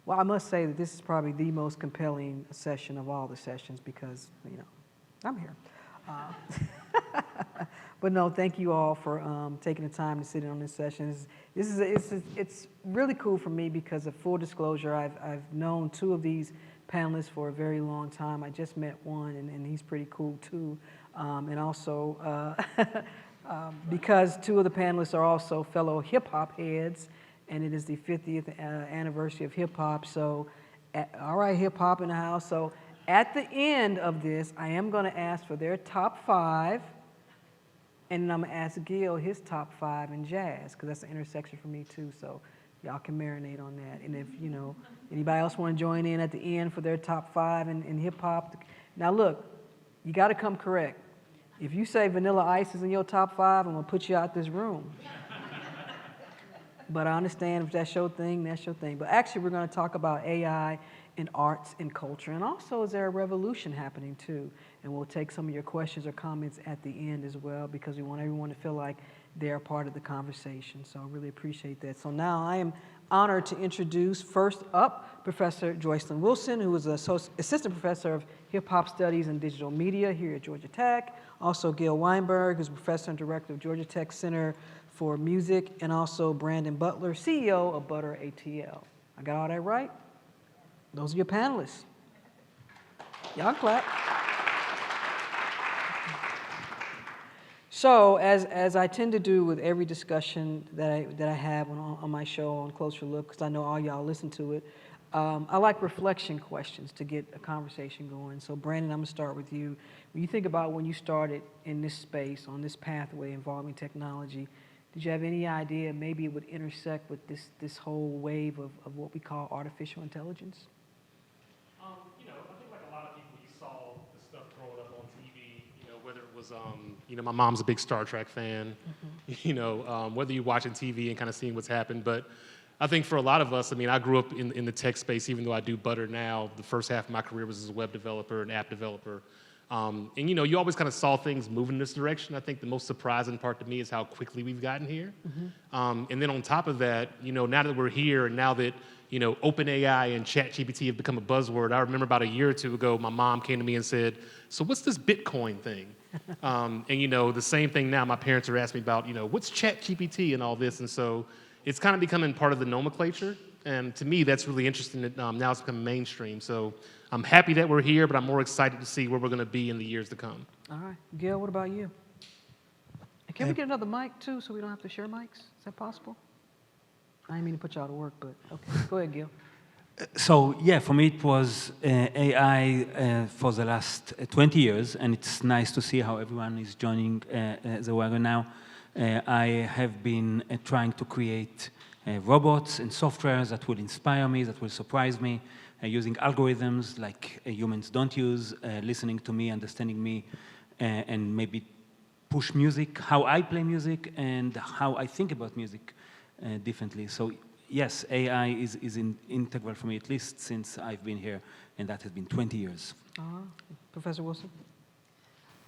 Well, I must say that this is probably the most compelling session of all the sessions because, you know, I'm here. But no, thank you all for taking the time to sit in on this session. It's really cool for me because of full disclosure, I've known two of these panelists for a very long time. I just met one, and he's pretty cool too. And also, because two of the panelists are also fellow hip hop heads, and it is the 50th anniversary of hip hop. So, all right, hip hop in the house. So, at the end of this, I am going to ask for their top 5, and then I'm going to ask Gil his top 5 in jazz, because that's an intersection for me too. So, y'all can marinate on that. And if, you know, anybody else want to join in at the end for their top 5 in hip hop. Now, look, you got to come correct. If you say Vanilla Ice is in your top 5, I'm going to put you out this room. But I understand if that's your thing, that's your thing. But actually, we're going to talk about AI in arts and culture. And also, is there a revolution happening too? And we'll take some of your questions or comments at the end as well, because we want everyone to feel like they're part of the conversation. So I really appreciate that. So now I am honored to introduce first up Professor Joycelyn Wilson, who is an assistant professor of hip hop studies and digital media here at Georgia Tech. Also Gil Weinberg, who's professor and director of Georgia Tech Center for Music, and also Brandon Butler, CEO of Butter ATL. I got all that right? Those are your panelists. Y'all clap. So, as I tend to do with every discussion that I have on my show on Closer Look, because I know all y'all listen to it, I like reflection questions to get a conversation going. So, Brandon, I'm gonna start with you. When you think about when you started in this space, on this pathway involving technology, did you have any idea maybe it would intersect with this whole wave of what we call artificial intelligence? You know, I think like a lot of people, you saw the stuff growing up on TV, you know, whether it was, you know, my mom's a big Star Trek fan, you know, whether you're watching TV and kind of seeing what's happened. But I think for a lot of us, I mean, I grew up in the tech space, even though I do Butter now. The first half of my career was as a web developer and app developer. And, you know, you always kind of saw things moving in this direction. I think the most surprising part to me is how quickly we've gotten here. And then on top of that, you know, now that we're here and now that, you know, OpenAI and ChatGPT have become a buzzword, I remember about a year or two ago, my mom came to me and said, so what's this Bitcoin thing? And, you know, the same thing now, my parents are asking me about, you know, what's ChatGPT and all this? And so it's kind of becoming part of the nomenclature. And to me, that's really interesting that now it's become mainstream. So I'm happy that we're here, but I'm more excited to see where we're going to be in the years to come. All right. Gil, what about you? And can we get another mic, too, so we don't have to share mics? Is that possible? I didn't mean to put you out of work, but okay. Go ahead, Gil. So, yeah, for me it was AI for the last 20 years, and it's nice to see how everyone is joining the wagon now. I have been trying to create robots and software that will inspire me, that will surprise me, using algorithms like humans don't use, listening to me, understanding me, and maybe push music, how I play music, and how I think about music differently. So yes, AI is integral for me, at least since I've been here, and that has been 20 years. Professor Wilson?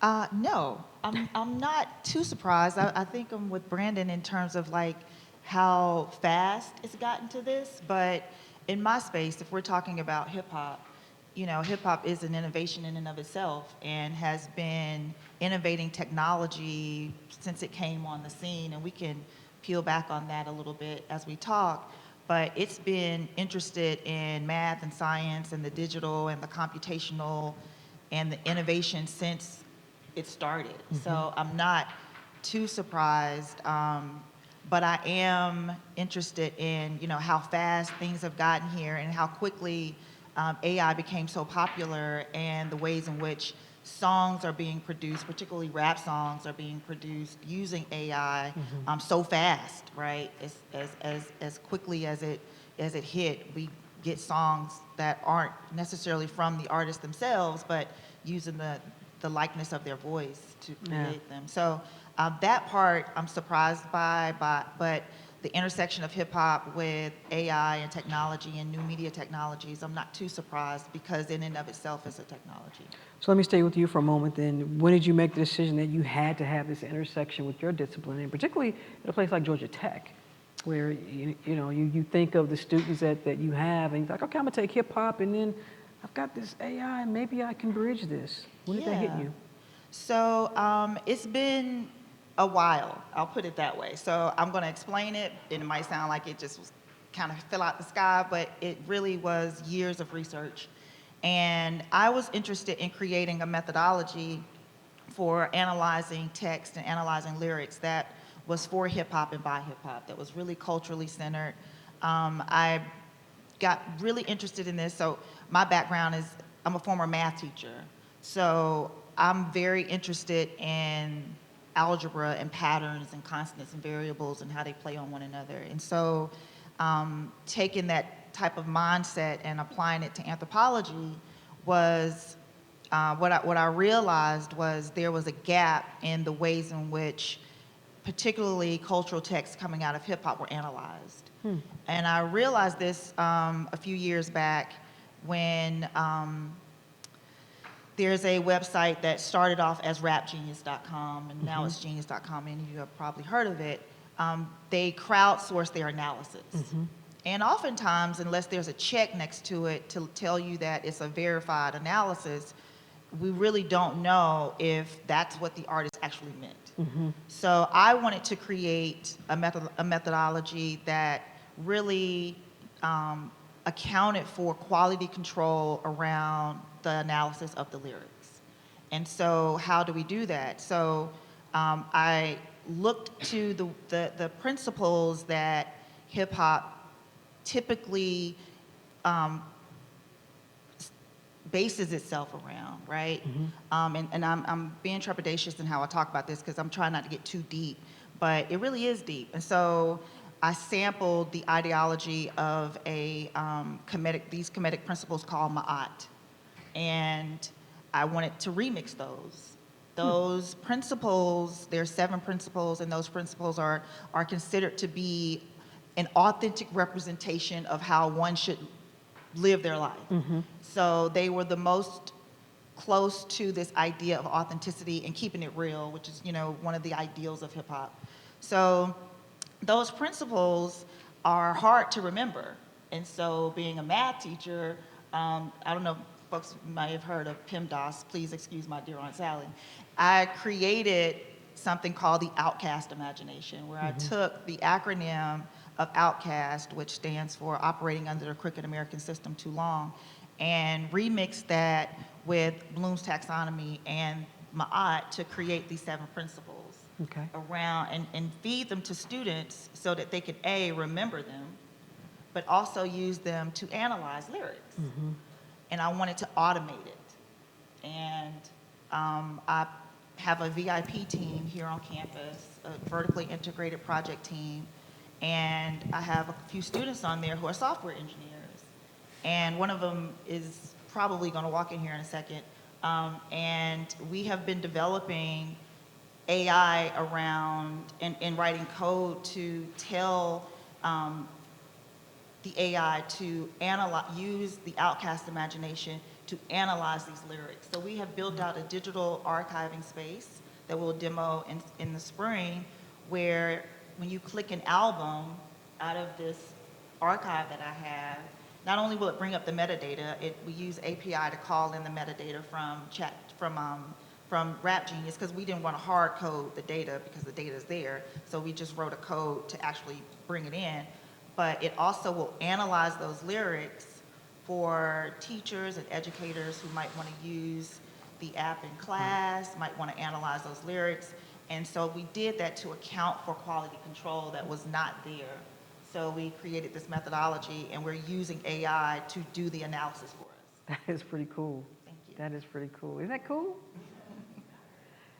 No, I'm not too surprised. I think I'm with Brandon in terms of like how fast it's gotten to this, but in my space, if we're talking about hip hop, you know, hip hop is an innovation in and of itself and has been innovating technology since it came on the scene, and we can peel back on that a little bit as we talk, but it's been interested in math and science and the digital and the computational and the innovation since it started. So I'm not too surprised, but I am interested in, you know, how fast things have gotten here and how quickly AI became so popular, and the ways in which songs are being produced, particularly rap songs, are being produced using AI so fast, right? As quickly as it hit, we get songs that aren't necessarily from the artists themselves, but using the likeness of their voice to create them. So that part I'm surprised by, but the intersection of hip hop with AI and technology and new media technologies, I'm not too surprised, because in and of itself is a technology. So let me stay with you for a moment then. When did you make the decision that you had to have this intersection with your discipline, and particularly at a place like Georgia Tech? where you think of the students that you have, and you're like, okay, I'm gonna take hip hop, and then I've got this AI, and maybe I can bridge this. When did that hit you? So it's been a while, I'll put it that way. So I'm going to explain it, and it might sound like it just was kind of fell out the sky, but it really was years of research. And I was interested in creating a methodology for analyzing text and analyzing lyrics that was for hip hop and by hip hop, that was really culturally centered. I got really interested in this. So my background is I'm a former math teacher. So I'm very interested in algebra and patterns and constants and variables and how they play on one another. And so taking that type of mindset and applying it to anthropology was what I realized was there was a gap in the ways in which particularly cultural texts coming out of hip hop were analyzed. And I realized this a few years back when there's a website that started off as rapgenius.com, and now it's genius.com. Many of you have probably heard of it. They crowdsource their analysis. And oftentimes, unless there's a check next to it to tell you that it's a verified analysis, we really don't know if that's what the artist actually meant. So I wanted to create a methodology that really accounted for quality control around the analysis of the lyrics. And so how do we do that? So I looked to the principles that hip hop typically bases itself around, right? And I'm being trepidatious in how I talk about this because I'm trying not to get too deep, but it really is deep. And so I sampled the ideology of these Kemetic principles called Ma'at. And I wanted to remix those. Those principles, there are 7 principles, and those principles are considered to be an authentic representation of how one should live their life. So they were the most close to this idea of authenticity and keeping it real, which is, one of the ideals of hip hop. So those principles are hard to remember. And so being a math teacher, I don't know, folks might have heard of PEMDAS, please excuse my dear Aunt Sally. I created something called the Outcast Imagination, where I took the acronym of OUTCAST, which stands for Operating Under the Crooked American System Too Long, and remixed that with Bloom's taxonomy and Ma'at to create these 7 principles around and feed them to students so that they could remember them, but also use them to analyze lyrics. And I wanted to automate it. And I have a VIP team here on campus, a vertically integrated project team, and I have a few students on there who are software engineers. And one of them is probably going to walk in here in a second. And we have been developing AI around and writing code to tell the AI to use the Outcast Imagination to analyze these lyrics. So we have built out a digital archiving space that we'll demo in the spring, where when you click an album out of this archive that I have, not only will it bring up the metadata, we use API to call in the metadata from Rap Genius, because we didn't want to hard code the data because the data is there. So we just wrote a code to actually bring it in. But it also will analyze those lyrics for teachers and educators who might want to use the app in class, might want to analyze those lyrics. And so we did that to account for quality control that was not there. So we created this methodology, and we're using AI to do the analysis for us. That is pretty cool. Thank you. That is pretty cool. Isn't that cool?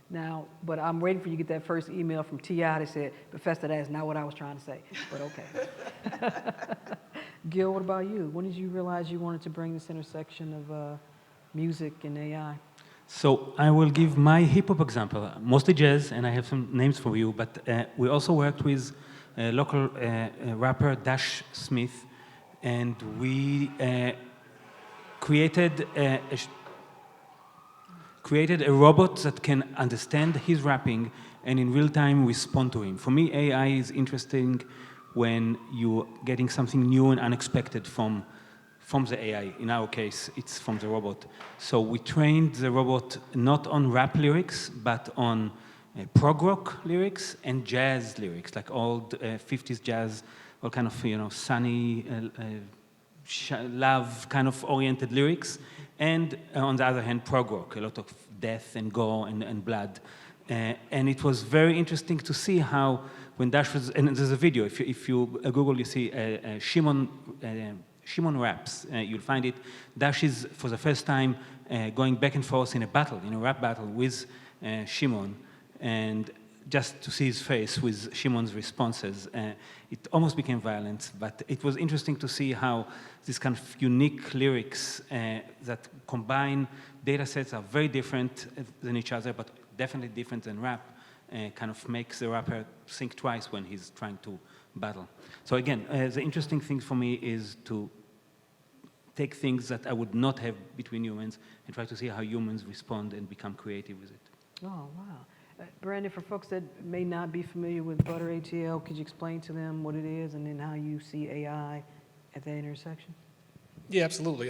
Now, but I'm waiting for you to get that first email from T.I. that said, Professor, that is not what I was trying to say, but okay. Gil, what about you? When did you realize you wanted to bring this intersection of music and AI? So I will give my hip-hop example, mostly jazz, and I have some names for you, but we also worked with local rapper Dash Smith, and we created a robot that can understand his rapping and in real time respond to him. For me, AI is interesting when you're getting something new and unexpected from the AI. In our case, it's from the robot. So we trained the robot not on rap lyrics, but on prog rock lyrics and jazz lyrics, like old 50s jazz, all kind of, sunny, love kind of oriented lyrics. And on the other hand, prog rock, a lot of death and gore and blood. And it was very interesting to see how when Dash was, and there's a video, if you Google, you see Shimon raps, you'll find it. Dash is, for the first time, going back and forth in a rap battle with Shimon, and just to see his face with Shimon's responses, it almost became violent, but it was interesting to see how these kind of unique lyrics that combine data sets are very different than each other, but definitely different than rap, kind of makes the rapper think twice when he's trying to battle. So again, the interesting thing for me is to take things that I would not have between humans and try to see how humans respond and become creative with it. Oh, wow. Brandon, for folks that may not be familiar with Butter ATL, could you explain to them what it is and then how you see AI at that intersection? Yeah, absolutely.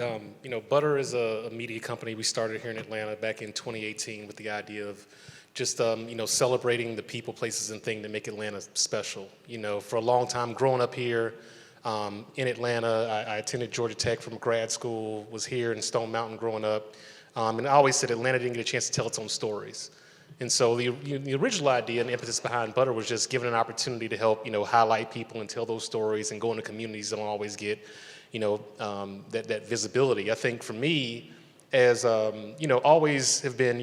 Butter is a media company we started here in Atlanta back in 2018 with the idea of just, celebrating the people, places, and things that make Atlanta special. For a long time, growing up here in Atlanta, I attended Georgia Tech from grad school, was here in Stone Mountain growing up, and I always said Atlanta didn't get a chance to tell its own stories. And so the original idea and the impetus behind Butter was just giving an opportunity to help, highlight people and tell those stories and go into communities that don't always get, that visibility. I think for me, as, always have been,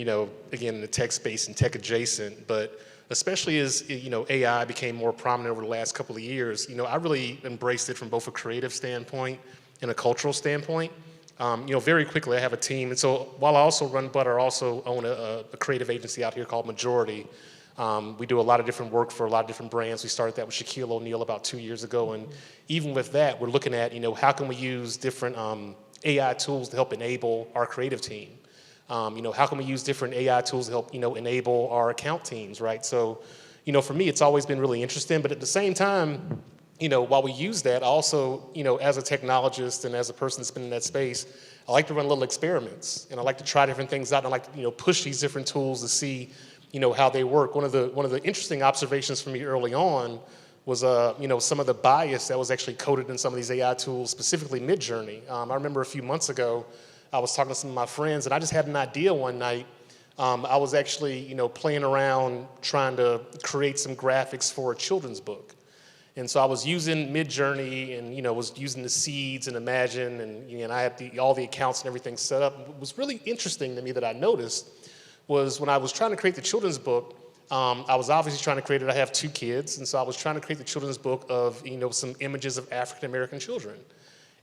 again, in the tech space and tech adjacent, but especially as, AI became more prominent over the last couple of years, I really embraced it from both a creative standpoint and a cultural standpoint. Very quickly, I have a team. And so while I also run Butter, I also own a creative agency out here called Majority. We do a lot of different work for a lot of different brands. We started that with Shaquille O'Neal about 2 years ago. And even with that, we're looking at, how can we use different AI tools to help enable our creative team? How can we use different AI tools to help, enable our account teams, right? So, for me, it's always been really interesting. But at the same time, while we use that, also, as a technologist and as a person that's been in that space, I like to run little experiments, and I like to try different things out, and I like to, push these different tools to see, how they work. One of the interesting observations for me early on was, some of the bias that was actually coded in some of these AI tools, specifically Midjourney. I remember a few months ago, I was talking to some of my friends, and I just had an idea one night. I was actually, playing around trying to create some graphics for a children's book. And so I was using Midjourney and, was using the seeds and Imagine and I had all the accounts and everything set up. What was really interesting to me that I noticed was when I was trying to create the children's book, I was obviously trying to create it. I have 2 kids, and so I was trying to create the children's book of, some images of African-American children.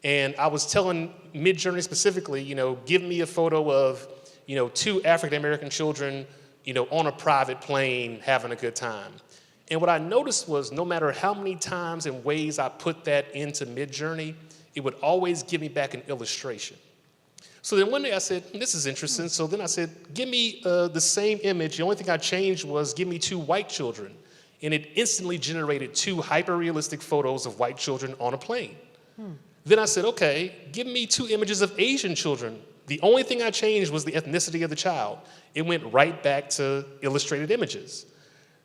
And I was telling Midjourney specifically, give me a photo of, 2 African-American children, on a private plane having a good time. And what I noticed was no matter how many times and ways I put that into Midjourney, it would always give me back an illustration. So then one day I said, this is interesting. So then I said, give me the same image. The only thing I changed was give me 2 white children. And it instantly generated 2 hyper-realistic photos of white children on a plane. Then I said, okay, give me 2 images of Asian children. The only thing I changed was the ethnicity of the child. It went right back to illustrated images.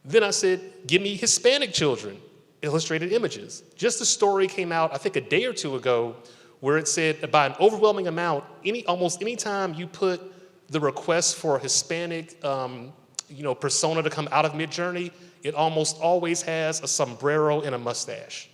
Then I said, give me Hispanic children, illustrated images. Just a story came out, I think a day or 2 ago, where it said by an overwhelming amount, almost any time you put the request for a Hispanic persona to come out of Midjourney, it almost always has a sombrero and a mustache.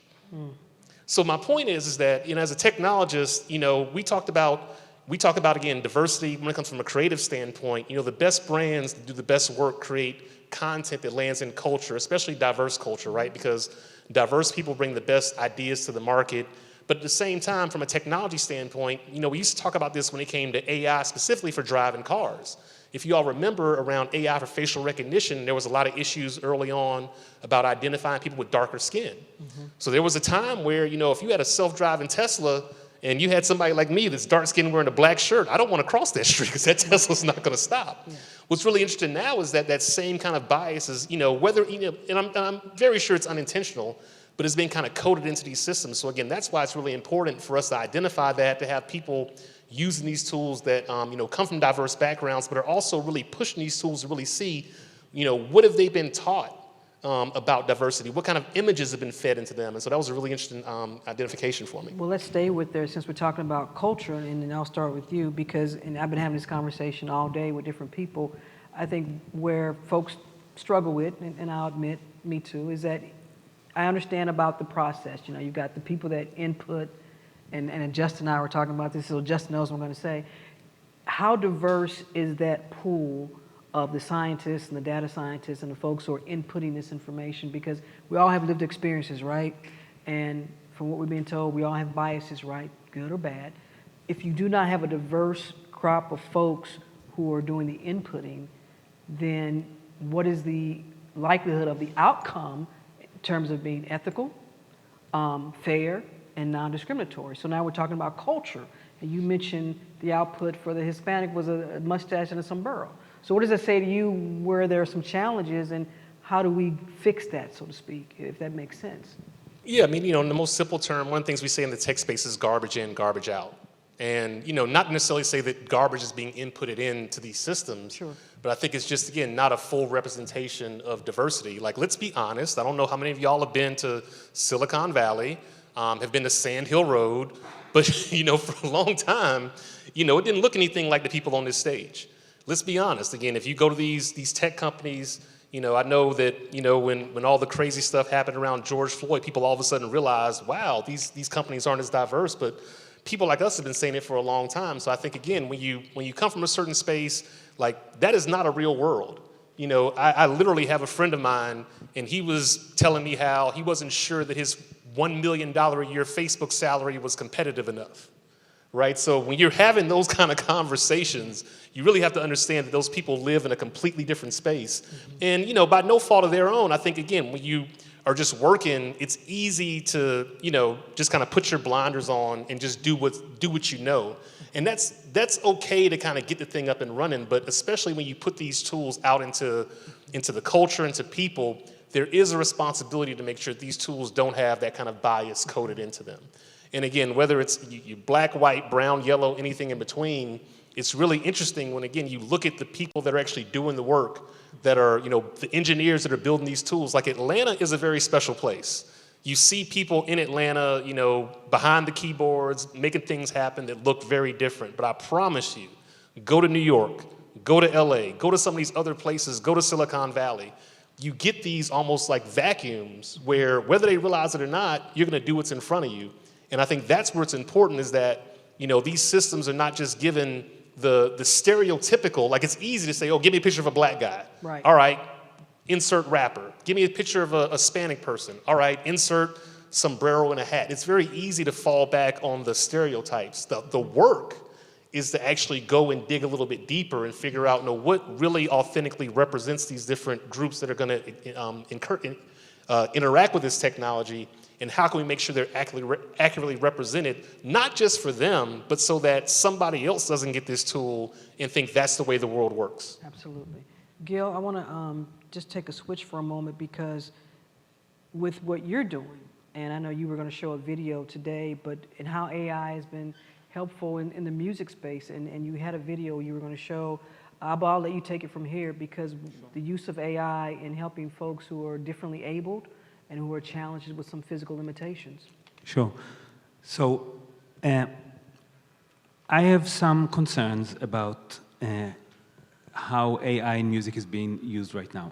So my point is that, as a technologist, we talk about, again, diversity when it comes from a creative standpoint. The best brands that do the best work create content that lands in culture, especially diverse culture, right? Because diverse people bring the best ideas to the market. But at the same time, from a technology standpoint, we used to talk about this when it came to AI, specifically for driving cars. If you all remember around AI for facial recognition, there was a lot of issues early on about identifying people with darker skin. So there was a time where, if you had a self-driving Tesla and you had somebody like me that's dark-skinned wearing a black shirt, I don't want to cross that street because that Tesla's not going to stop. What's really interesting now is that same kind of bias is, whether, and I'm very sure it's unintentional, but it's being kind of coded into these systems. So again, that's why it's really important for us to identify that, to have people using these tools that come from diverse backgrounds, but are also really pushing these tools to really see, what have they been taught about diversity? What kind of images have been fed into them? And so that was a really interesting identification for me. Well, let's stay with there since we're talking about culture, and then I'll start with you because, and I've been having this conversation all day with different people. I think where folks struggle with, and I'll admit, me too, is that I understand about the process. You've got the people that input, and Justin and I were talking about this, so Justin knows what I'm going to say. How diverse is that pool of the scientists and the data scientists and the folks who are inputting this information? Because we all have lived experiences, right? And from what we've been told, we all have biases, right? Good or bad. If you do not have a diverse crop of folks who are doing the inputting, then what is the likelihood of the outcome in terms of being ethical, fair, and non-discriminatory? So now we're talking about culture. And you mentioned the output for the Hispanic was a mustache and a sombrero. So what does that say to you where there are some challenges, and how do we fix that, so to speak, if that makes sense? Yeah, I mean, in the most simple term, one of the things we say in the tech space is garbage in, garbage out. And, not necessarily say that garbage is being inputted into these systems, Sure. but I think it's just, again, not a full representation of diversity. Like, let's be honest, I don't know how many of y'all have been to Silicon Valley, have been to Sand Hill Road, but, for a long time, it didn't look anything like the people on this stage. Let's be honest. Again, if you go to these tech companies, I know that, when all the crazy stuff happened around George Floyd, people all of a sudden realized, wow, these companies aren't as diverse, but people like us have been saying it for a long time. So I think, again, when you come from a certain space, like, that is not a real world. I literally have a friend of mine, and he was telling me how he wasn't sure that his $1 million a year Facebook salary was competitive enough. Right? So when you're having those kind of conversations, you really have to understand that those people live in a completely different space. Mm-hmm. And, by no fault of their own, I think, again, when you are just working, it's easy to, just kind of put your blinders on and just do what you know. And that's okay to kind of get the thing up and running, but especially when you put these tools out into the culture, into people, there is a responsibility to make sure that these tools don't have that kind of bias coded into them. And again, whether it's you black, white, brown, yellow, anything in between, it's really interesting when, again, you look at the people that are actually doing the work, that are, the engineers that are building these tools. Like, Atlanta is a very special place. You see people in Atlanta, behind the keyboards, making things happen that look very different. But I promise you, go to New York, go to LA, go to some of these other places, go to Silicon Valley. You get these almost like vacuums where, whether they realize it or not, you're going to do what's in front of you. And I think that's where it's important, is that, these systems are not just given the stereotypical, like, it's easy to say, oh, give me a picture of a black guy. Right. All right, insert rapper. Give me a picture of a Hispanic person. All right, insert sombrero and a hat. It's very easy to fall back on the stereotypes. The work is to actually go and dig a little bit deeper and figure out, what really authentically represents these different groups that are going to interact with this technology. And how can we make sure they're accurately represented, not just for them, but so that somebody else doesn't get this tool and think that's the way the world works? Absolutely. Gil, I want to just take a switch for a moment, because with what you're doing, and I know you were going to show a video today, but in how AI has been helpful in the music space, and you had a video you were going to show. I'll let you take it from here, because the use of AI in helping folks who are differently abled and who are challenged with some physical limitations. Sure. So I have some concerns about how AI in music is being used right now.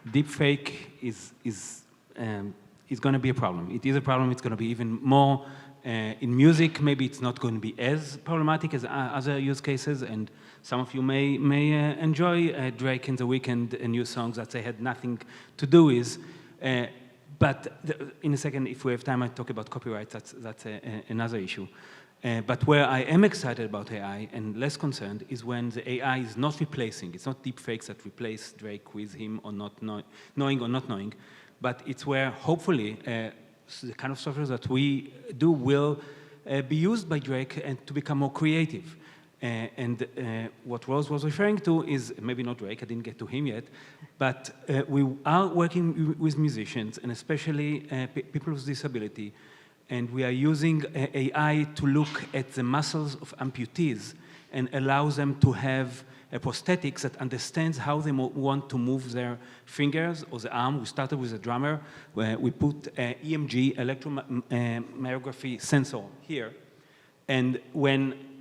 Deepfake is going to be a problem. It is a problem. It's going to be even more in music. Maybe it's not going to be as problematic as other use cases. And some of you may enjoy Drake and The Weeknd new songs that they had nothing to do with. But in a second, if we have time, I talk about copyright. That's another issue. But where I am excited about AI and less concerned is when the AI is not replacing. It's not deepfakes that replace Drake with him or not knowing or not knowing, but it's where hopefully the kind of software that we do will be used by Drake and to become more creative. What Rose was referring to is, maybe not Drake, I didn't get to him yet, but we are working with musicians, and especially people with disability, and we are using AI to look at the muscles of amputees and allows them to have a prosthetics that understands how they want to move their fingers or the arm. We started with a drummer, where we put EMG, electromyography sensor here. And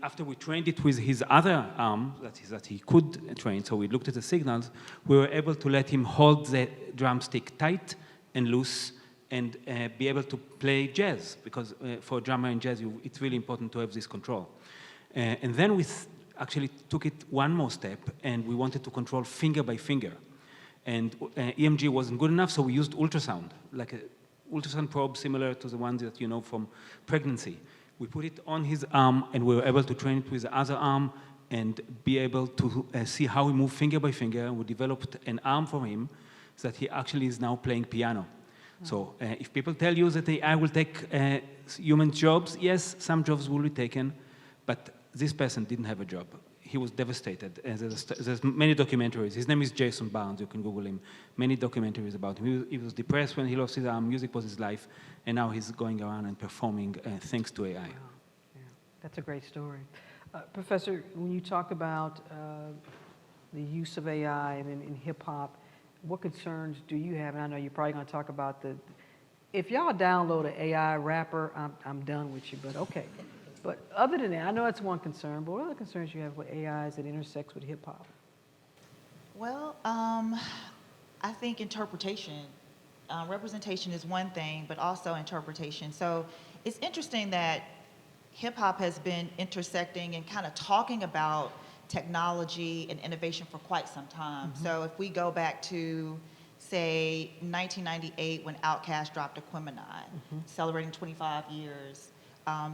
after we trained it with his other arm that he could train, so we looked at the signals, we were able to let him hold the drumstick tight and loose and be able to play jazz, because for a drummer in jazz, it's really important to have this control. And then we actually took it one more step, and we wanted to control finger by finger. And EMG wasn't good enough, so we used ultrasound, like an ultrasound probe similar to the ones that you know from pregnancy. We put it on his arm, and we were able to train it with the other arm and be able to see how he moved finger by finger. We developed an arm for him so that he actually is now playing piano. So if people tell you that AI will take human jobs, yes, some jobs will be taken, but this person didn't have a job. He was devastated. There's many documentaries. His name is Jason Barnes. You can Google him. Many documentaries about him. He was depressed when he lost his arm. Music was his life. And now he's going around and performing thanks to AI. Wow. Yeah. That's a great story. Professor, when you talk about the use of AI in hip-hop, what concerns do you have? And I know you're probably going to talk about if y'all download an AI rapper, I'm done with you, but okay. But other than that, I know that's one concern, but what other concerns you have with AI as it intersects with hip-hop? Well, I think interpretation. Representation is one thing, but also interpretation. So it's interesting that hip-hop has been intersecting and kind of talking about technology and innovation for quite some time. Mm-hmm. So if we go back to, say, 1998 when Outkast dropped Aquemini, mm-hmm. celebrating 25 years,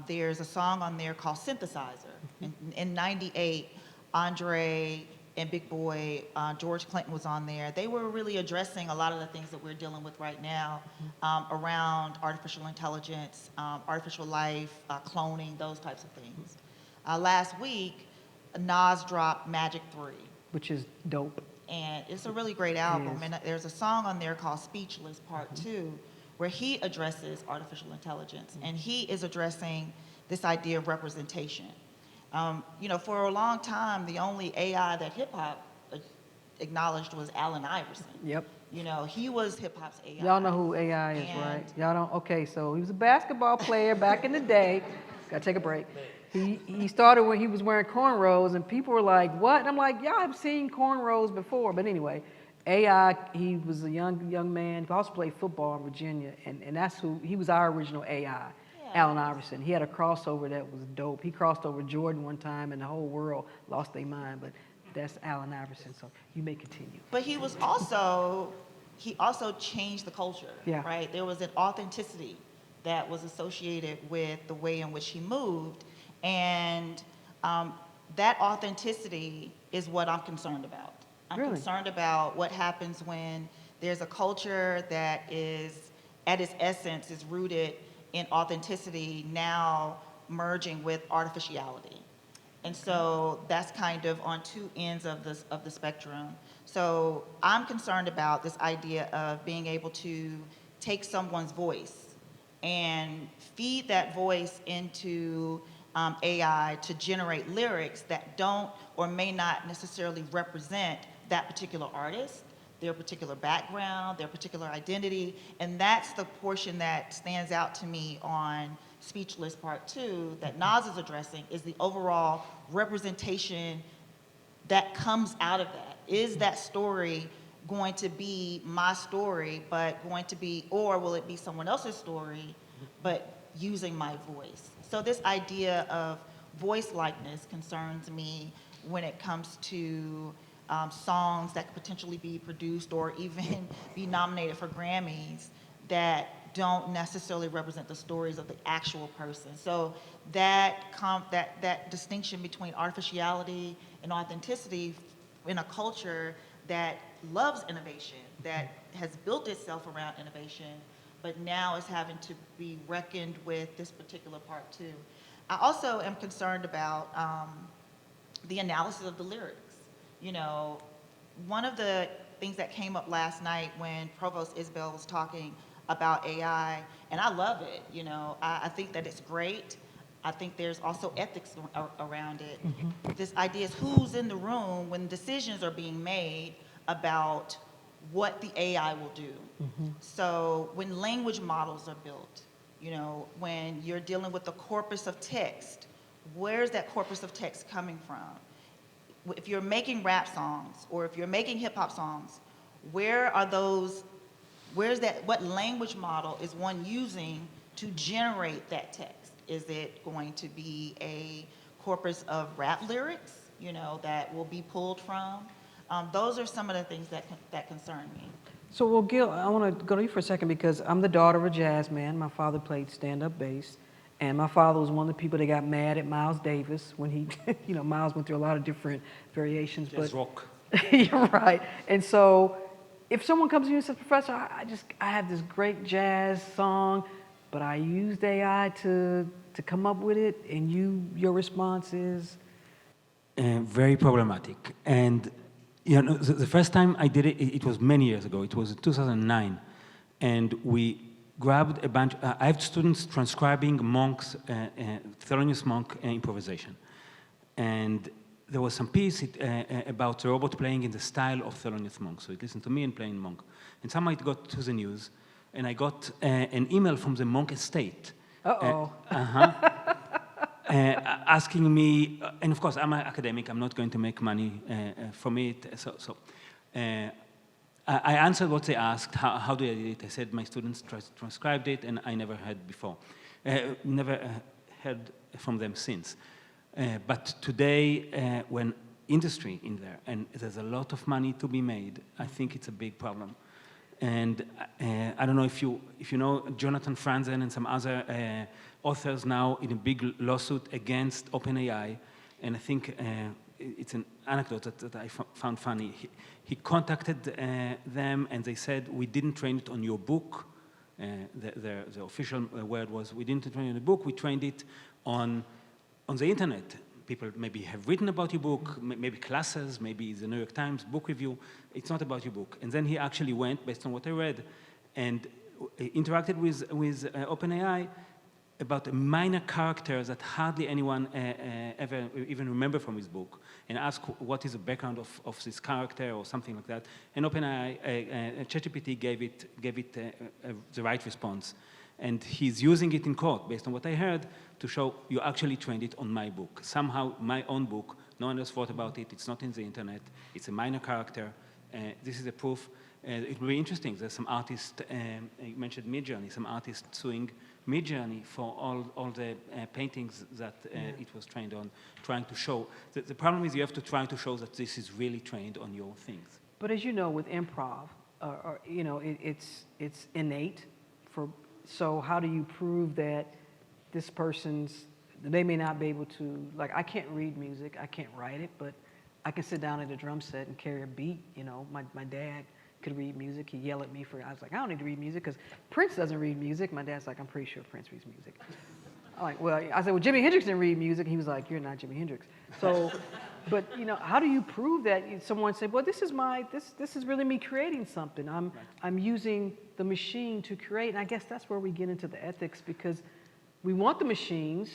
there's a song on there called Synthesizer. Mm-hmm. In 98, Andre and Big Boy, George Clinton was on there. They were really addressing a lot of the things that we're dealing with right now, mm-hmm. Around artificial intelligence, artificial life, cloning, those types of things. Last week, Nas dropped Magic 3. Which is dope. And it's a really great album. And there's a song on there called Speechless Part mm-hmm. 2, where he addresses artificial intelligence. Mm-hmm. And he is addressing this idea of representation. For a long time, the only AI that hip-hop acknowledged was Allen Iverson. Yep. He was hip-hop's AI. Y'all know who AI is, right? Y'all don't? Okay, so he was a basketball player back in the day. Gotta take a break. He started when he was wearing cornrows, and people were like, what? And I'm like, y'all have seen cornrows before. But anyway, AI, he was a young man. He also played football in Virginia, and that's he was our original AI. Allen Iverson. He had a crossover that was dope. He crossed over Jordan one time, and the whole world lost their mind. But that's Allen Iverson. So you may continue. But he also changed the culture. Yeah. Right. There was an authenticity that was associated with the way in which he moved, and that authenticity is what I'm concerned about. I'm really concerned about what happens when there's a culture that is, at its essence, is rooted in authenticity, now merging with artificiality. And so that's kind of on two ends of the spectrum. So I'm concerned about this idea of being able to take someone's voice and feed that voice into AI to generate lyrics that don't or may not necessarily represent that particular artist, their particular background, their particular identity, and that's the portion that stands out to me on Speechless Part 2 that Nas is addressing, is the overall representation that comes out of that. Is that story going to be my story, but going to be, or will it be someone else's story, but using my voice? So this idea of voice likeness concerns me when it comes to songs that could potentially be produced or even be nominated for Grammys that don't necessarily represent the stories of the actual person. So that distinction between artificiality and authenticity in a culture that loves innovation, that has built itself around innovation, but now is having to be reckoned with this particular part too. I also am concerned about the analysis of the lyrics. You know, one of the things that came up last night when Provost Isbell was talking about AI, and I love it, you know, I think that it's great. I think there's also ethics around it. This idea is who's in the room when decisions are being made about what the AI will do. So when language models are built, you know, when you're dealing with the corpus of text, where's that corpus of text coming from? If you're making rap songs or if you're making hip hop songs, where are those, where's that, what language model is one using to generate that text? Is it going to be a corpus of rap lyrics, you know, that will be pulled from? Those are some of the things that concern me. So, well, Gil, I want to go to you for a second because I'm the daughter of a jazz man. My father played stand-up bass, and my father was one of the people that got mad at Miles Davis when he, you know, Miles went through a lot of different variations. Jazz rock. You're right. And so, if someone comes to you and says, Professor, I have this great jazz song, but I used AI to come up with it, and your response is? Very problematic. And you know, the first time I did it, it was many years ago. It was in 2009. And we grabbed a bunch, I have students transcribing Monk's, Thelonious Monk improvisation. And there was some piece about the robot playing in the style of Thelonious Monk. So it listened to me and playing Monk. And somehow it got to the news. And I got an email from the Monk estate. Asking me, and of course I'm an academic, I'm not going to make money from it. I answered what they asked, how do I do it? I said my students transcribed it and I never heard before. Never heard from them since. But today, when industry in there, and there's a lot of money to be made, I think it's a big problem. And I don't know if you know Jonathan Franzen and some other authors now in a big lawsuit against OpenAI, and I think it's an anecdote that I found funny. He contacted them and they said, we didn't train it on your book. The official word was, we didn't train it on the book, we trained it on the internet. People maybe have written about your book, maybe classes, maybe the New York Times book review. It's not about your book. And then he actually went, based on what I read, and interacted with OpenAI about minor characters that hardly anyone ever even remember from his book, and asked what is the background of this character or something like that. And OpenAI, ChatGPT gave it the right response. And he's using it in court, based on what I heard, to show you actually trained it on my book. Somehow, my own book, no one else thought about it, it's not in the internet, it's a minor character. This is a proof. It will be interesting. There's some artist, you mentioned Midjourney, some artist suing Midjourney for all the paintings that it was trained on, trying to show. The problem is you have to try to show that this is really trained on your things. But as you know, with improv, you know, it's innate. So how do you prove that this person's, they may not be able to, like, I can't read music, I can't write it, but I can sit down at a drum set and carry a beat. You know, my dad could read music. He'd yell at me I was like, I don't need to read music because Prince doesn't read music. My dad's like, I'm pretty sure Prince reads music. I'm like, well, I said, well, Jimi Hendrix didn't read music. And he was like, you're not Jimi Hendrix. So, but you know, how do you prove that? Someone say, well, this is really me creating something. I'm using the machine to create. And I guess that's where we get into the ethics, because we want the machines,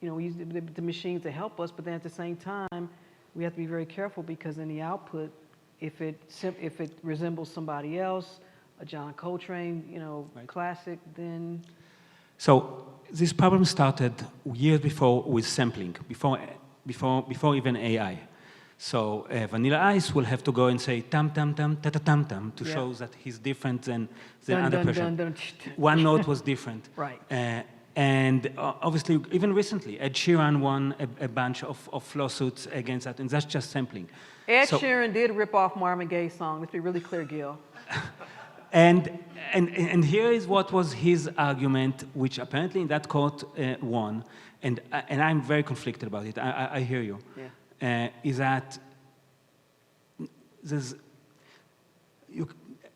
you know, we use the machines to help us, but then at the same time, we have to be very careful, because in the output, if it resembles somebody else, a John Coltrane, you know, classic, then. So this problem started years before with sampling, before even AI. So Vanilla Ice will have to go and say tam tam tam ta ta tam tam to show that he's different than under pressure. One note was different. Right. And obviously, even recently, Ed Sheeran won a bunch of lawsuits against that, and that's just sampling. Ed Sheeran did rip off Marvin Gaye's song. Let's be really clear, Gil. And here is what was his argument, which apparently in that court won, and I'm very conflicted about it. I hear you. Yeah. Is that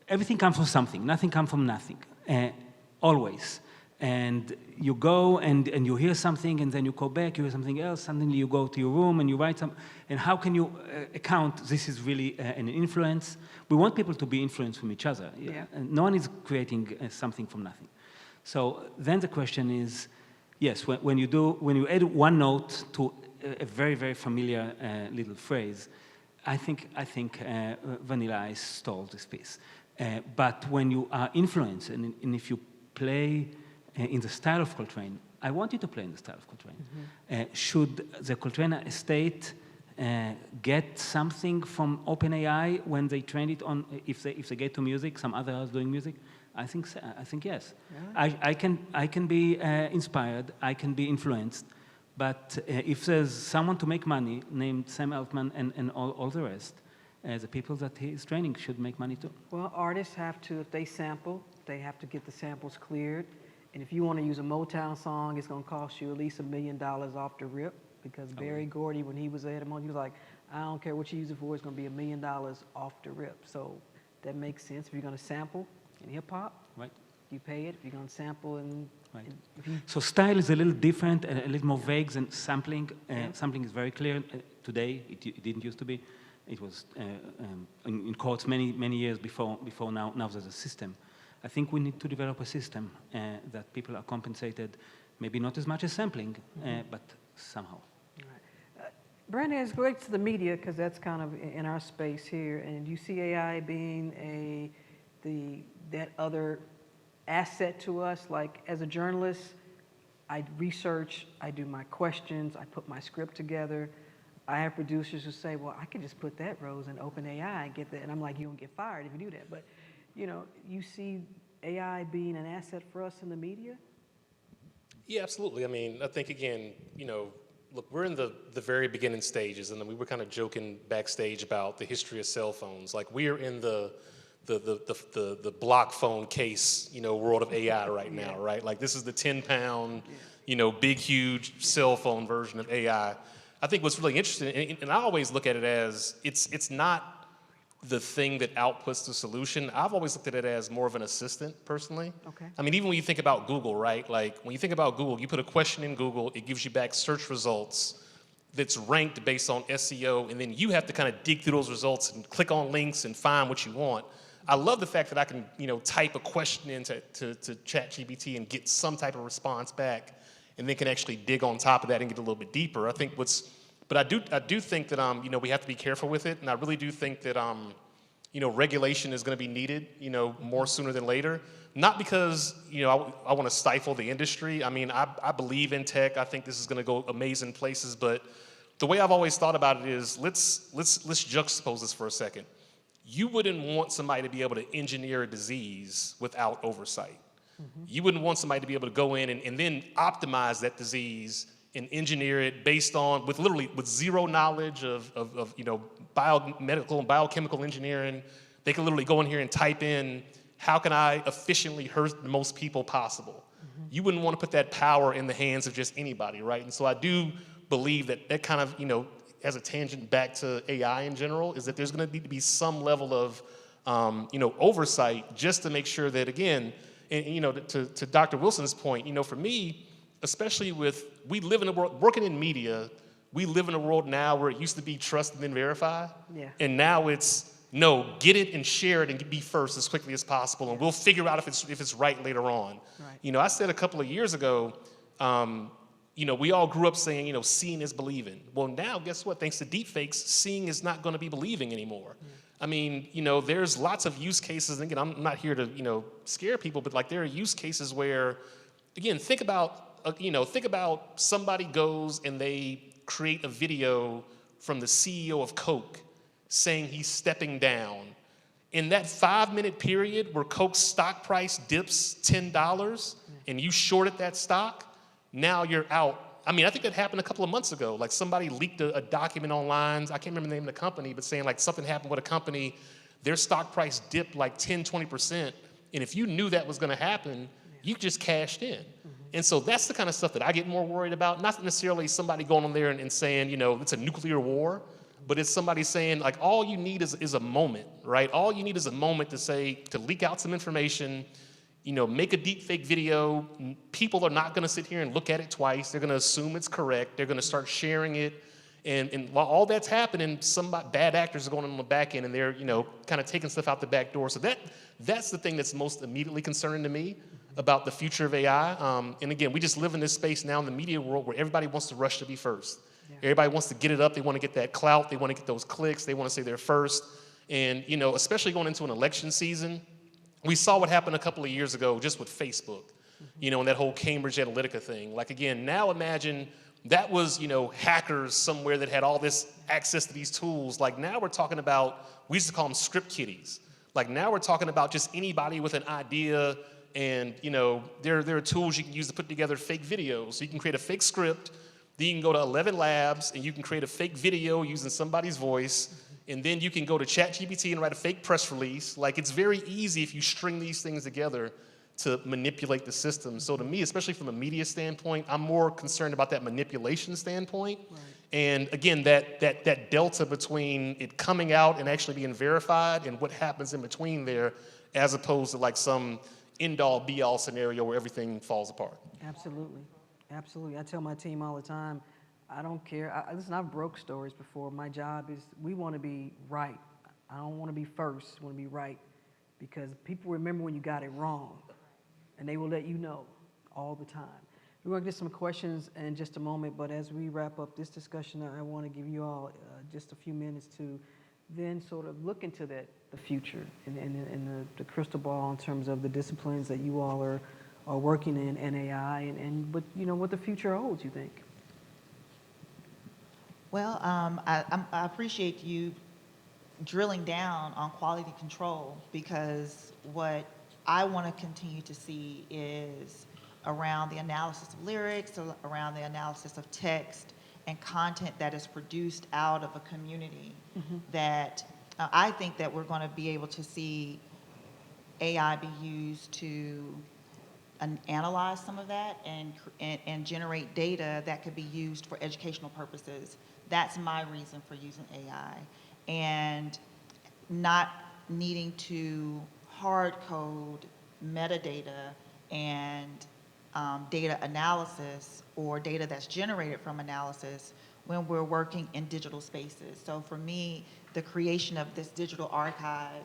everything comes from something. Nothing comes from nothing. Always. And you go and you hear something, and then you go back, you hear something else, suddenly you go to your room and you write some, and how can you account this is really an influence? We want people to be influenced from each other. Yeah. And no one is creating something from nothing. So then the question is, yes, when you add one note to a very, very familiar little phrase, I think Vanilla Ice stole this piece. But when you are influenced, and if you play in the style of Coltrane, I want you to play in the style of Coltrane. Should the Coltrane estate get something from OpenAI when they train it on, if they get to music, some others doing music? I think so. I think yes. Really? I can be inspired, I can be influenced, but if there's someone to make money named Sam Altman and all the rest, the people that he is training should make money too. Well, artists have to, if they sample, they have to get the samples cleared. And if you want to use a Motown song, it's going to cost you at least $1 million off the rip, because Barry Gordy, when he was at Motown, he was like, I don't care what you use it for, it's going to be $1 million off the rip. So that makes sense. If you're going to sample in hip hop, right, you pay it. If you're going to sample in, right. So style is a little different and a little more vague than sampling. Sampling is very clear today. It didn't used to be. It was in courts many years before now. Now there's a system. I think we need to develop a system that people are compensated, maybe not as much as sampling, but somehow. Right. Brandon, it's great to the media, because that's kind of in our space here. And you see AI being that other asset to us. Like, as a journalist, I research, I do my questions, I put my script together. I have producers who say, well, I could just put that, Rose, in OpenAI and get that. And I'm like, you don't get fired if you do that. But, you know, you see AI being an asset for us in the media? Yeah, absolutely. I mean, I think, again, you know, look, we're in the very beginning stages, and then we were kind of joking backstage about the history of cell phones. Like, we're in the block phone case, you know, world of AI right now, right? Like, this is the 10-pound, you know, big, huge cell phone version of AI. I think what's really interesting, and I always look at it as, it's not the thing that outputs the solution. I've always looked at it as more of an assistant, personally. Okay. I mean, even when you think about Google, right? Like, when you think about Google, you put a question in Google, it gives you back search results that's ranked based on SEO, and then you have to kind of dig through those results and click on links and find what you want. I love the fact that I can, you know, type a question into to ChatGPT and get some type of response back, and then can actually dig on top of that and get a little bit deeper. I think but I do think that you know, we have to be careful with it, and I really do think that you know, regulation is going to be needed, you know, more sooner than later. Not because, you know, I want to stifle the industry. I mean, I believe in tech. I think this is going to go amazing places. But the way I've always thought about it is, let's juxtapose this for a second. You wouldn't want somebody to be able to engineer a disease without oversight. You wouldn't want somebody to be able to go in and then optimize that disease and engineer it based on, with zero knowledge of you know, biomedical and biochemical engineering. They can literally go in here and type in, how can I efficiently hurt the most people possible? You wouldn't want to put that power in the hands of just anybody, right? And so I do believe that kind of, you know, as a tangent back to AI in general, is that there's going to need to be some level of, you know, oversight, just to make sure that, again, and, you know, to Dr. Wilson's point, you know, for me, especially we live in a world, working in media, we live in a world now where it used to be trust and then verify. Yeah. And now it's, no, get it and share it and be first as quickly as possible, and we'll figure out if it's right later on. Right. You know, I said a couple of years ago, you know, we all grew up saying, you know, seeing is believing. Well, now, guess what? Thanks to deepfakes, seeing is not going to be believing anymore. I mean, you know, there's lots of use cases, and again, I'm not here to, you know, scare people, but like, there are use cases where, again, think about somebody goes and they create a video from the CEO of Coke saying he's stepping down. In that 5-minute period where Coke's stock price dips $10 and you shorted that stock, now you're out. I mean, I think that happened a couple of months ago. Like, somebody leaked a document online, I can't remember the name of the company, but saying like something happened with a company, their stock price dipped like 10-20%, and if you knew that was gonna happen, you just cashed in. And so that's the kind of stuff that I get more worried about. Not necessarily somebody going on there and saying, you know, it's a nuclear war, but it's somebody saying, like, all you need is a moment, right? All you need is a moment to leak out some information, make a deep fake video. People are not going to sit here and look at it twice. They're going to assume it's correct. They're going to start sharing it. And while all that's happening, some bad actors are going on the back end, and they're, kind of taking stuff out the back door. So that's the thing that's most immediately concerning to me about the future of AI. And again, we just live in this space now in the media world where everybody wants to rush to be first. Yeah. Everybody wants to get it up. They want to get that clout. They want to get those clicks. They want to say they're first. And, especially going into an election season, we saw what happened a couple of years ago just with Facebook, and that whole Cambridge Analytica thing. Like, again, now imagine that was, hackers somewhere that had all this access to these tools. Like, now we're talking about, we used to call them script kiddies. Like, now we're talking about just anybody with an idea, and, there are tools you can use to put together fake videos. So you can create a fake script, then you can go to 11 labs, and you can create a fake video using somebody's voice, and then you can go to ChatGPT and write a fake press release. Like, it's very easy if you string these things together to manipulate the system. So to me, especially from a media standpoint, I'm more concerned about that manipulation standpoint. Right. And again, that delta between it coming out and actually being verified and what happens in between there, as opposed to like some end-all, be-all scenario where everything falls apart. Absolutely. Absolutely. I tell my team all the time, I don't care. Listen, I've broke stories before. My job is, we want to be right. I don't want to be first. I want to be right. Because people remember when you got it wrong. And they will let you know all the time. We're going to get some questions in just a moment, but as we wrap up this discussion, I want to give you all just a few minutes to then sort of look into the future and the crystal ball in terms of the disciplines that you all are working in AI and what the future holds, you think? Well, I appreciate you drilling down on quality control, because what I want to continue to see is around the analysis of lyrics, around the analysis of text and content that is produced out of a community, that I think that we're going to be able to see AI be used to analyze some of that and generate data that could be used for educational purposes. That's my reason for using AI. And not needing to hard code metadata and data analysis or data that's generated from analysis when we're working in digital spaces. So for me, the creation of this digital archive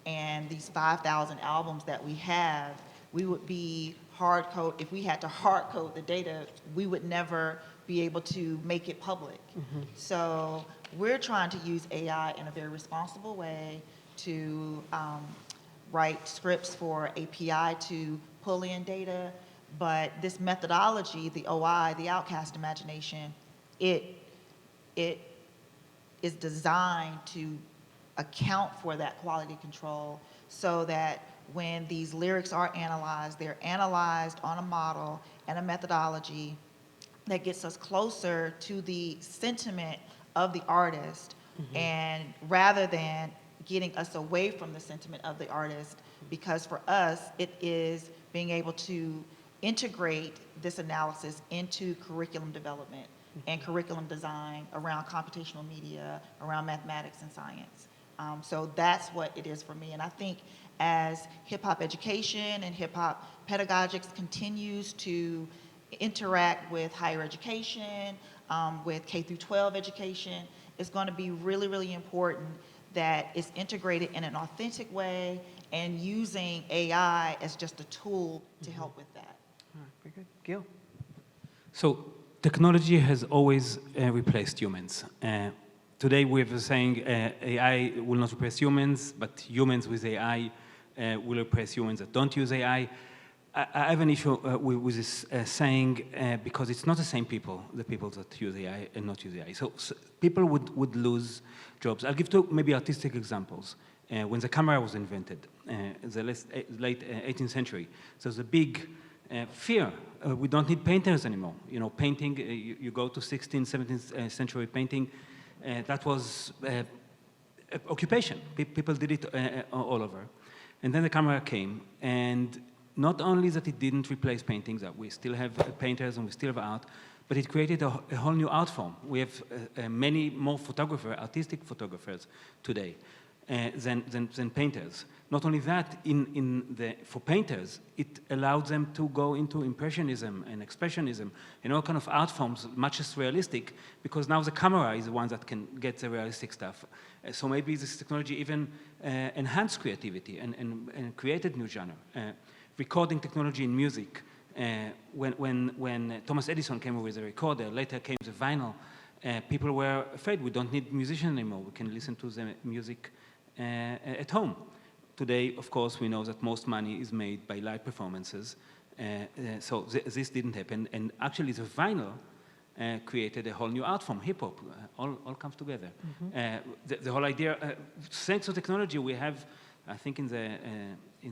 and these 5,000 albums that we have, we would be hard code, if we had to hard code the data, we would never be able to make it public. So we're trying to use AI in a very responsible way to write scripts for API to pull in data, but this methodology, the OI, the outcast imagination, it is designed to account for that quality control so that when these lyrics are analyzed, they're analyzed on a model and a methodology that gets us closer to the sentiment of the artist, and rather than getting us away from the sentiment of the artist, because for us, it is being able to integrate this analysis into curriculum development and curriculum design around computational media, around mathematics and science. So that's what it is for me. And I think as hip-hop education and hip-hop pedagogics continues to interact with higher education, with K through 12 education, it's going to be really, really important that it's integrated in an authentic way and using AI as just a tool to help with that. All right, very good. Gil? So technology has always replaced humans. Today we're saying AI will not replace humans, but humans with AI will replace humans that don't use AI. I have an issue with this saying because it's not the same people, the people that use AI and not use AI. So people would lose jobs. I'll give two maybe artistic examples. When the camera was invented, the late 18th century, so there's a big fear. We don't need painters anymore. You know, painting, you go to 16th, 17th century painting, that was occupation. People did it all over. And then the camera came, and not only that it didn't replace paintings, that we still have painters and we still have art, but it created a whole new art form. We have many more artistic photographers today. than painters. Not only that, for painters, it allowed them to go into impressionism and expressionism and all kind of art forms, much less realistic, because now the camera is the one that can get the realistic stuff. So maybe this technology even enhanced creativity and created new genre. Recording technology in music, when Thomas Edison came with a recorder, later came the vinyl, people were afraid we don't need musicians anymore. We can listen to the music at home. Today, of course, we know that most money is made by live performances. So this didn't happen. And actually, the vinyl created a whole new art form, hip-hop. All comes together. The whole idea, thanks to technology, we have, I think in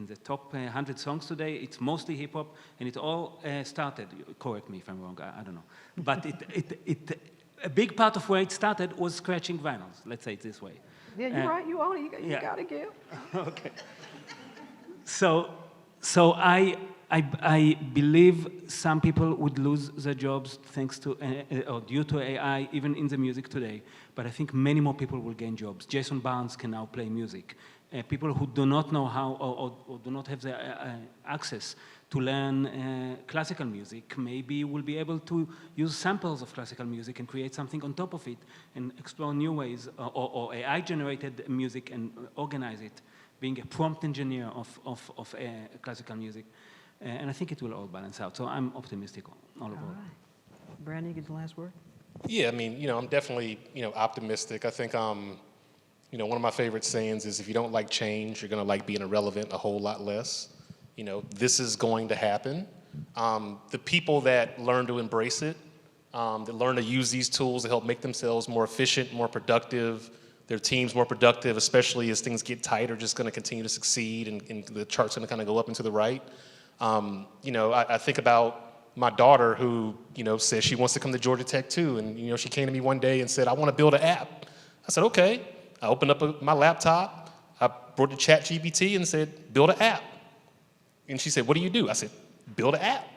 the top 100 songs today, it's mostly hip-hop, and it all started, correct me if I'm wrong, I don't know. But a big part of where it started was scratching vinyls, let's say it this way. Yeah, you're right. You own it. You got it, Gil. Okay. So I believe some people would lose their jobs thanks to or due to AI, even in the music today. But I think many more people will gain jobs. Jason Barnes can now play music. People who do not know how or do not have the access to learn classical music maybe will be able to use samples of classical music and create something on top of it and explore new ways, or AI-generated music and organize it, being a prompt engineer of classical music. And I think it will all balance out. So I'm optimistic all over. All right. Brandon, you get the last word? Yeah, I mean, I'm definitely, optimistic. I think, one of my favorite sayings is if you don't like change, you're going to like being irrelevant a whole lot less. This is going to happen. The people that learn to embrace it, that learn to use these tools to help make themselves more efficient, more productive, their teams more productive, especially as things get tight, are just going to continue to succeed, and the chart's going to kind of go up and to the right. I think about my daughter who, says she wants to come to Georgia Tech too, and, she came to me one day and said, I want to build an app. I said, okay. I opened up my laptop, I brought to ChatGPT and said, build an app. And she said, what do you do? I said, build an app.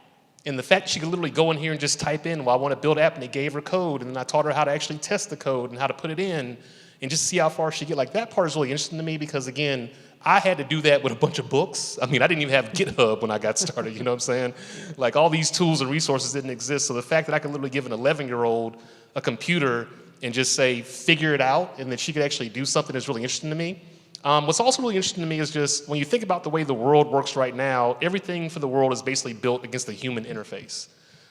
And the fact she could literally go in here and just type in, well, I want to build an app, and they gave her code, and then I taught her how to actually test the code and how to put it in and just see how far she get. Like, that part is really interesting to me because, again, I had to do that with a bunch of books. I mean, I didn't even have GitHub when I got started, you know what I'm saying? Like, all these tools and resources didn't exist. So the fact that I could literally give an 11-year-old a computer and just say, figure it out, and that she could actually do something is really interesting to me. What's also really interesting to me is just when you think about the way the world works right now, everything for the world is basically built against the human interface.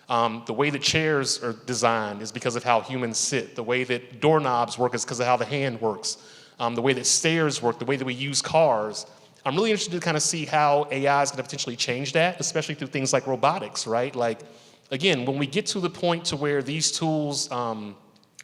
The way the chairs are designed is because of how humans sit. The way that doorknobs work is because of how the hand works. The way that stairs work, the way that we use cars. I'm really interested to kind of see how AI is going to potentially change that, especially through things like robotics, right? Like, again, when we get to the point to where these tools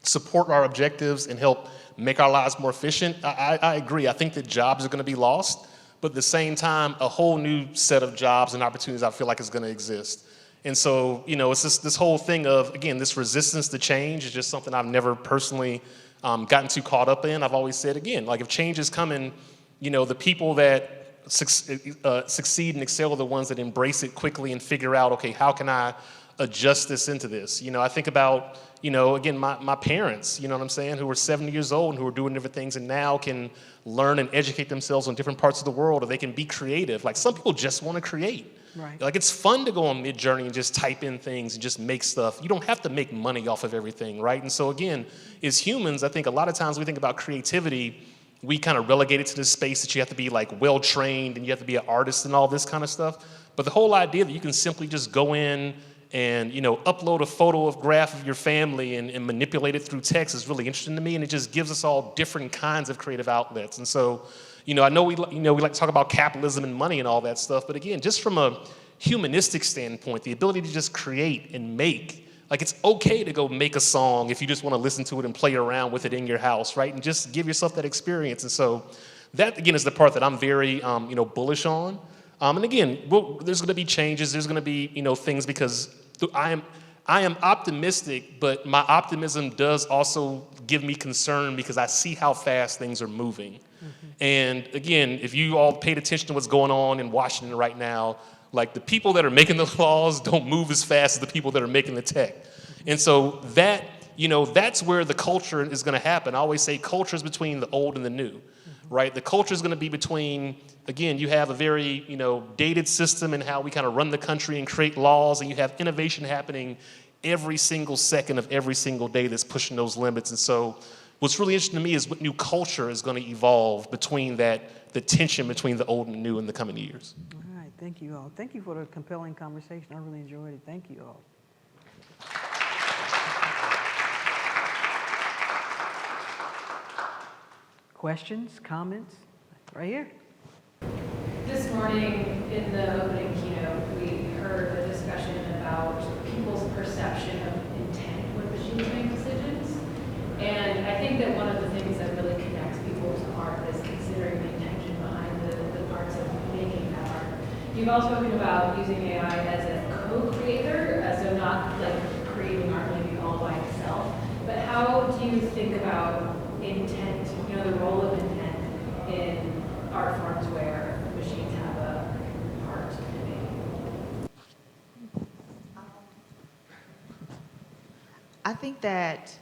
support our objectives and help make our lives more efficient, I agree. I think that jobs are going to be lost, but at the same time, a whole new set of jobs and opportunities I feel like is going to exist. And so, it's just this whole thing of, again, this resistance to change is just something I've never personally gotten too caught up in. I've always said, again, like if change is coming, the people that succeed and excel are the ones that embrace it quickly and figure out, okay, how can I adjust this into this? I think about, again, my parents, you know what I'm saying, who were 70 years old and who are doing different things and now can learn and educate themselves on different parts of the world, or they can be creative. Like, some people just want to create. Right. Like, it's fun to go on Midjourney and just type in things and just make stuff. You don't have to make money off of everything, right? And so, again, as humans, I think a lot of times we think about creativity, we kind of relegate it to this space that you have to be like well-trained and you have to be an artist and all this kind of stuff. But the whole idea that you can simply just go in and, upload a photograph of your family and manipulate it through text is really interesting to me, and it just gives us all different kinds of creative outlets. And so, I know we like to talk about capitalism and money and all that stuff, but again, just from a humanistic standpoint, the ability to just create and make, like, it's okay to go make a song if you just want to listen to it and play around with it in your house, right? And just give yourself that experience. And so that, again, is the part that I'm very, bullish on. And again, there's going to be changes. There's going to be, things, because I am optimistic, but my optimism does also give me concern because I see how fast things are moving. Mm-hmm. And again, if you all paid attention to what's going on in Washington right now, like, the people that are making the laws don't move as fast as the people that are making the tech. And so that, that's where the culture is going to happen. I always say culture is between the old and the new. right? The culture is going to be between, again, you have a very, dated system in how we kind of run the country and create laws, and you have innovation happening every single second of every single day that's pushing those limits. And so what's really interesting to me is what new culture is going to evolve between the tension between the old and the new in the coming years. All right, thank you all. Thank you for the compelling conversation. I really enjoyed it. Thank you all. Questions, comments? Right here. This morning in the opening keynote, we heard a discussion about people's perception of intent when machines make decisions. And I think that one of the things that really connects people to art is considering the intention behind the parts of making that art. You've also spoken about using AI as a co-creator, so not like creating art maybe all by itself. But how do you think about intent, the role of intent in art forms where machines have a part in making? I think that,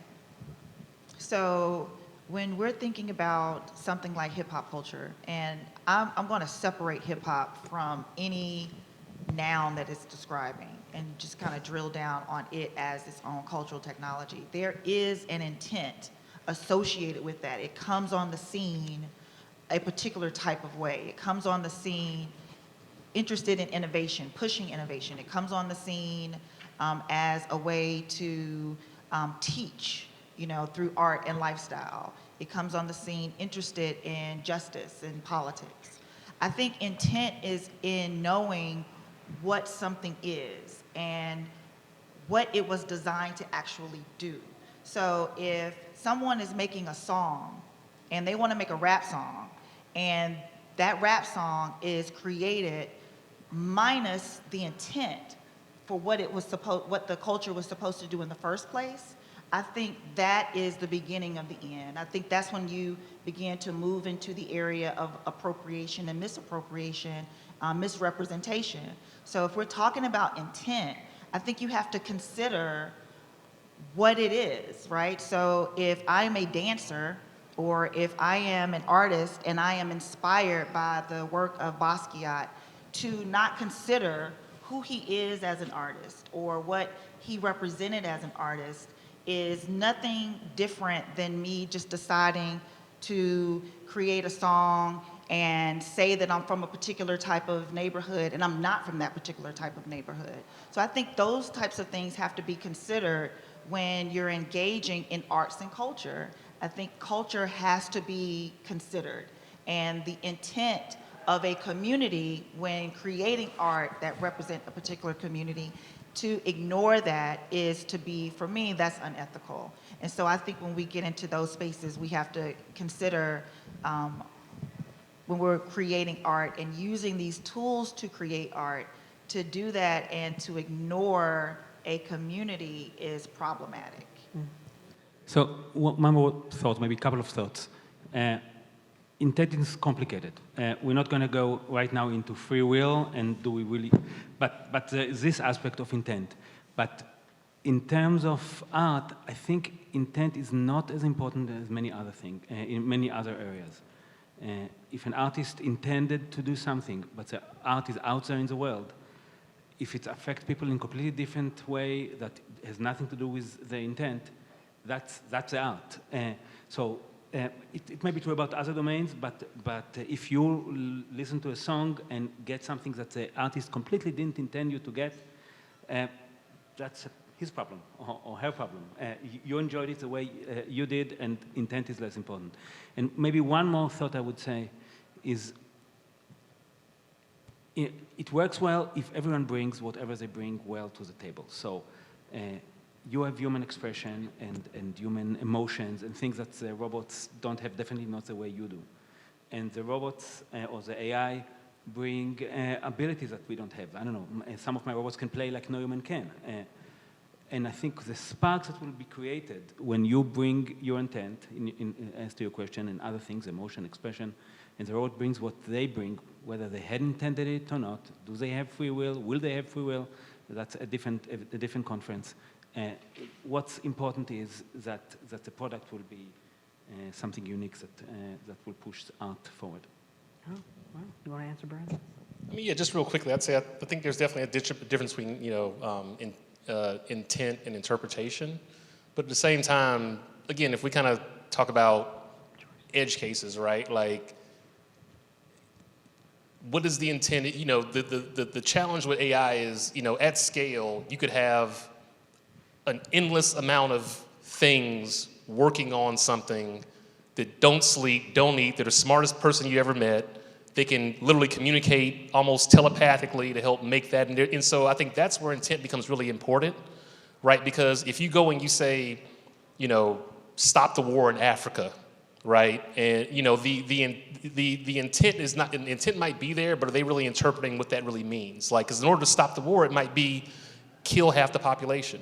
so when we're thinking about something like hip hop culture, and I'm going to separate hip hop from any noun that it's describing and just kind of drill down on it as its own cultural technology. There is an intent associated with that. It comes on the scene a particular type of way. It comes on the scene interested in innovation, pushing innovation. It comes on the scene as a way to teach, through art and lifestyle. It comes on the scene interested in justice and politics. I think intent is in knowing what something is and what it was designed to actually do. So if someone is making a song and they want to make a rap song, and that rap song is created minus the intent for what the culture was supposed to do in the first place, I think that is the beginning of the end. I think that's when you begin to move into the area of appropriation and misappropriation, misrepresentation. So if we're talking about intent, I think you have to consider what it is, right? So if I'm a dancer, or if I am an artist and I am inspired by the work of Basquiat, to not consider who he is as an artist or what he represented as an artist is nothing different than me just deciding to create a song and say that I'm from a particular type of neighborhood and I'm not from that particular type of neighborhood. So I think those types of things have to be considered when you're engaging in arts and culture. I think culture has to be considered, and the intent of a community when creating art that represent a particular community, to ignore that is to be, for me, that's unethical. And so I think when we get into those spaces, we have to consider when we're creating art and using these tools to create art, to do that and to ignore a community is problematic. So one more thought, maybe a couple of thoughts. Intent is complicated. We're not going to go right now into free will and do we really, but this aspect of intent. But in terms of art, I think intent is not as important as many other things, in many other areas. If an artist intended to do something, but the art is out there in the world, if it affects people in a completely different way that has nothing to do with the intent, that's the art. It may be true about other domains, but if you listen to a song and get something that the artist completely didn't intend you to get, that's his problem or her problem. You enjoyed it the way you did, and intent is less important. And maybe one more thought I would say is it works well if everyone brings whatever they bring well to the table. So you have human expression and human emotions and things that the robots don't have, definitely not the way you do. And the robots or the AI bring abilities that we don't have. I don't know, some of my robots can play like no human can. And I think the sparks that will be created when you bring your intent, as to your question, and other things, emotion, expression, and the robot brings what they bring, whether they had intended it or not. Do they have free will? Will they have free will? That's a different conference. What's important is that the product will be something unique that will push art forward. Oh, well, you want to answer, Brandon? I mean, yeah, just real quickly, I'd say I think there's definitely a difference between, intent and interpretation. But at the same time, again, if we kind of talk about edge cases, right? Like, what is the intent? The challenge with AI is, at scale, you could have an endless amount of things working on something that don't sleep, don't eat, they're the smartest person you ever met. They can literally communicate almost telepathically to help make that. And so I think that's where intent becomes really important, right? Because if you go and you say, stop the war in Africa, right? And the intent is not, the intent might be there, but are they really interpreting what that really means? Like, because in order to stop the war, it might be kill half the population,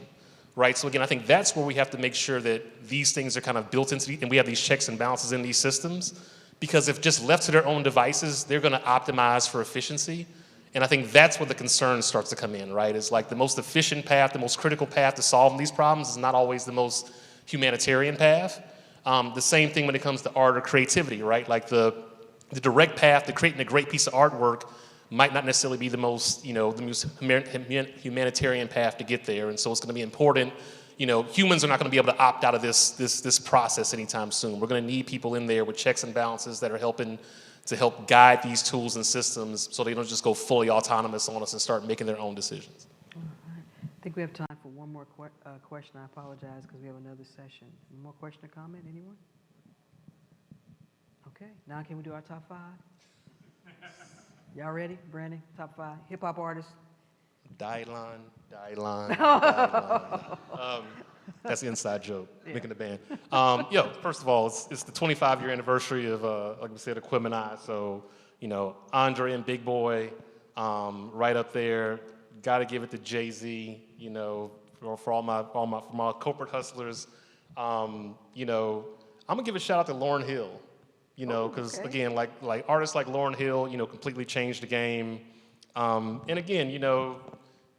right? So again, I think that's where we have to make sure that these things are kind of built into, and we have these checks and balances in these systems. Because if just left to their own devices, they're going to optimize for efficiency. And I think that's where the concern starts to come in, right? It's like the most efficient path, the most critical path to solving these problems is not always the most humanitarian path. The same thing when it comes to art or creativity, right? Like the direct path to creating a great piece of artwork might not necessarily be the most humanitarian path to get there. And so it's going to be important. Humans are not going to be able to opt out of this process anytime soon. We're going to need people in there with checks and balances that are helping to help guide these tools and systems so they don't just go fully autonomous on us and start making their own decisions. All right. I think we have time for one more question. I apologize because we have another session. One more question or comment, anyone? Okay, now can we do our top 5? Y'all ready, Brandon? Top 5 hip-hop artists. Die-line. That's the inside joke, making the band. First of all, it's the 25-year anniversary of, like we said, Equipment Eye. So, Andre and Big Boy, right up there. Got to give it to Jay-Z, for all my corporate hustlers. I'm gonna give a shout out to Lauryn Hill, because again, like artists like Lauryn Hill, completely changed the game. And again,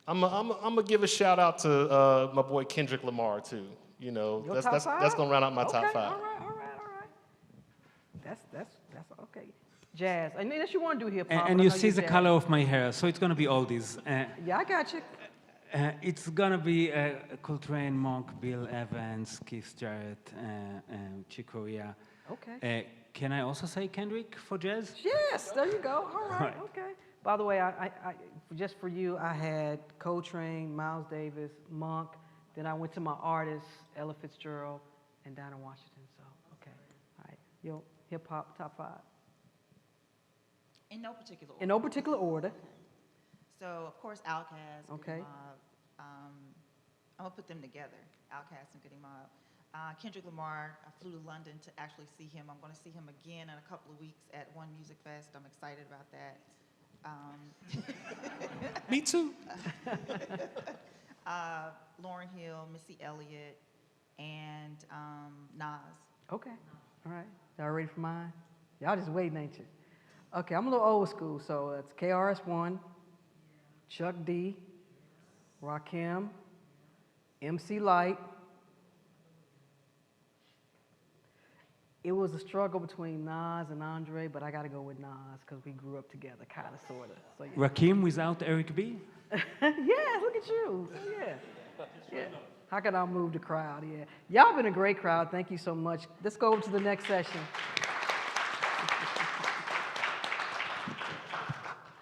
I'm gonna give a shout out to my boy Kendrick Lamar too. That's gonna round out my top 5. All right. That's okay. Jazz, unless you want to do hip hop. And you see the color of my hair, so it's gonna be all these. Yeah, I got you. It's gonna be Coltrane, Monk, Bill Evans, Keith Jarrett, Chick Corea. Okay. Can I also say Kendrick for jazz? Yes, there you go. All right. Okay. By the way, I just for you, I had Coltrane, Miles Davis, Monk. Then I went to my artists, Ella Fitzgerald, and Dinah Washington. So, okay. All right. Yo, hip hop top 5. In no particular order. In no particular order. So, of course, Outkast. Okay. I'm going to put them together, Outkast and Goody Mob. Kendrick Lamar, I flew to London to actually see him. I'm going to see him again in a couple of weeks at One Music Fest. I'm excited about that. Me too. Lauryn Hill, Missy Elliott, and Nas. Okay. All right. Y'all ready for mine? Y'all just waiting, ain't you? Okay, I'm a little old school, so it's KRS-One, Chuck D, Rakim, MC Lyte. It was a struggle between Nas and Andre, but I got to go with Nas because we grew up together, kind of, sort of. So, yeah. Rakim without Eric B? Yeah, look at you. Yeah. How can I move the crowd? Yeah. Y'all been a great crowd. Thank you so much. Let's go over to the next session.